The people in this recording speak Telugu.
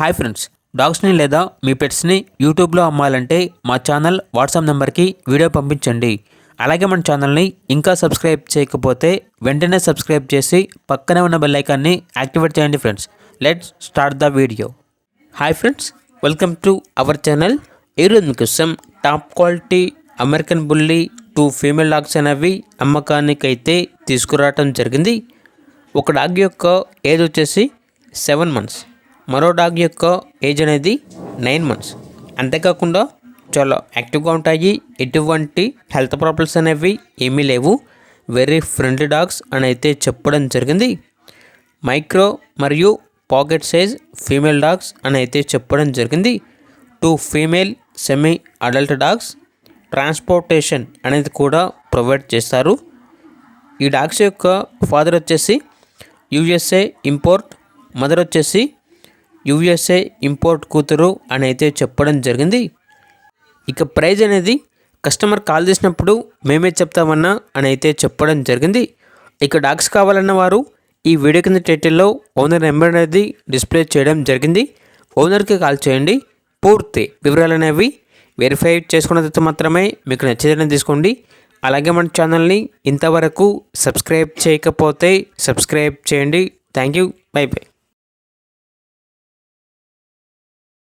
హాయ్ ఫ్రెండ్స్, డాగ్స్ని లేదా మీ పెట్స్ని యూట్యూబ్లో అమ్మాలంటే మా ఛానల్ వాట్సాప్ నెంబర్కి వీడియో పంపించండి. అలాగే మన ఛానల్ని ఇంకా సబ్స్క్రైబ్ చేయకపోతే వెంటనే సబ్స్క్రైబ్ చేసి పక్కనే ఉన్న బెల్ ఐకాన్ని యాక్టివేట్ చేయండి friends. Let's start the video. Hi friends, welcome to our channel. ఈరోజు మీకోసం top quality American bully 2 female dogs అనేవి అమ్మకానికి అయితే తీసుకురావడం జరిగింది. ఒక డాగ్ యొక్క ఏజ్ వచ్చేసి 7 months, మరో డాగ్ యొక్క ఏజ్ అనేది 9 months. అంతేకాకుండా చాలా యాక్టివ్గా ఉంటాయి, ఎటువంటి హెల్త్ ప్రాబ్లమ్స్ అనేవి ఏమీ లేవు. వెరీ ఫ్రెండ్లీ డాగ్స్ అని అయితే చెప్పడం జరిగింది. మైక్రో మరియు పాకెట్ సైజ్ ఫీమేల్ డాగ్స్ అని అయితే చెప్పడం జరిగింది. 2 female semi adult dogs. Transportation అనేది కూడా ప్రొవైడ్ చేస్తారు. ఈ డాగ్స్ యొక్క ఫాదర్ వచ్చేసి యూఎస్ఏ ఇంపోర్ట్, మదర్ వచ్చేసి యూఎస్ఏ ఇంపోర్ట్ కూతురు అని అయితే చెప్పడం జరిగింది. ఇక ప్రైజ్ అనేది కస్టమర్ కాల్ చేసినప్పుడు మేమే చెప్తామన్నా అని అయితే చెప్పడం జరిగింది. ఇక డాగ్స్ కావాలన్న వారు ఈ వీడియో కింద టైటిల్లో ఓనర్ నెంబర్ అనేది డిస్ప్లే చేయడం జరిగింది. ఓనర్కి కాల్ చేయండి. పూర్తి వివరాలు అనేవి వెరిఫై చేసుకున్న తర్వాత మాత్రమే మీకు నచ్చేదని తీసుకోండి. అలాగే మన ఛానల్ని ఇంతవరకు సబ్స్క్రైబ్ చేయకపోతే సబ్స్క్రైబ్ చేయండి. Thank you. By by.